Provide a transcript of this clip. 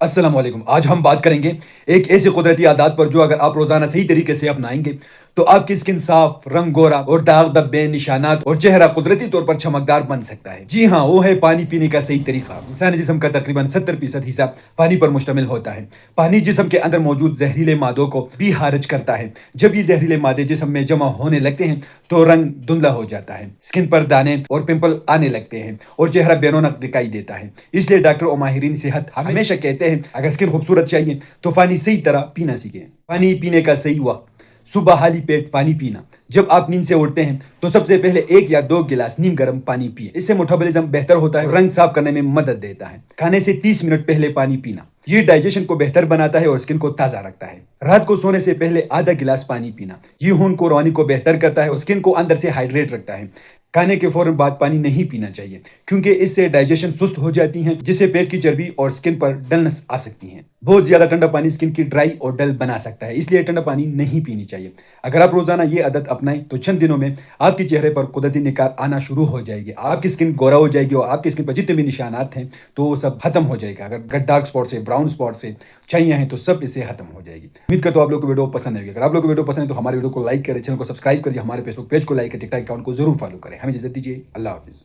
अस्सलाम वालेकुम। आज हम बात करेंगे एक ऐसी कुदरती आदत पर जो अगर आप रोजाना सही तरीके से अपनाएंगे तो आपकी स्किन साफ, रंग गोरा और दाग धब्बे, निशानात और चेहरा कुदरती तौर पर चमकदार बन सकता है। जी हाँ, वो है पानी पीने का सही तरीका। इंसानी जिस्म का तकरीबन 70% हिस्सा पानी पर मुश्तमिल होता है। पानी जिस्म के अंदर मौजूद जहरीले मादों को भी खारिज करता है। जब ये जहरीले मादे जिस्म में जमा होने लगते हैं तो रंग धुंधला हो जाता है, स्किन पर दाने और पिंपल आने लगते हैं और चेहरा बेरौनक दिखाई देता है। इसलिए डॉक्टर और माहिरीन सेहत हमेशा कहते हैं, अगर स्किन खूबसूरत चाहिए तो पानी सही तरह पीना सीखें। पानी पीने का सही वक्त: सुबह खाली पेट पानी पीना। जब आप नींद से उठते हैं तो सबसे पहले 1 या 2 गिलास नीम गर्म पानी पिए। इससे मेटाबॉलिज्म बेहतर होता है, रंग साफ करने में मदद देता है। खाने से 30 मिनट पहले पानी पीना, ये डाइजेशन को बेहतर बनाता है और स्किन को ताजा रखता है। रात को सोने से पहले आधा गिलास पानी पीना, ये खून को रवानी को बेहतर करता है और स्किन को अंदर से हाइड्रेट रखता है। खाने के फौरन बाद पानी नहीं पीना चाहिए क्योंकि इससे डाइजेशन सुस्त हो जाती है, जिससे पेट की चर्बी और स्किन पर डलनेस आ सकती है। बहुत ज्यादा ठंडा पानी स्किन की ड्राई और डल बना सकता है, इसलिए ठंडा पानी नहीं पीनी चाहिए। अगर आप रोजाना ये आदत अपनाएं तो चंद दिनों में आपके चेहरे पर कुदरती निखार आना शुरू हो जाएगी। आपकी स्किन गोरा हो जाएगी और आपकी स्किन पर जितने भी निशानात हैं तो वो सब खत्म हो जाएगा। अगर डार्क स्पॉट से, ब्राउन स्पॉट से चाहिए हैं तो सब इससे खत्म हो जाएगी। उम्मीद करता हूं आप लोग को वीडियो पसंद आएगी। अगर आप लोग को वीडियो पसंद है तो हमारे वीडियो को लाइक करें, चैनल को सब्सक्राइब करिए, हमारे फेसबुक पेज को लाइक करें, टिकटॉक अकाउंट को जरूर फॉलो करें। हमें इजाजत दीजिए। अल्लाह हाफिज।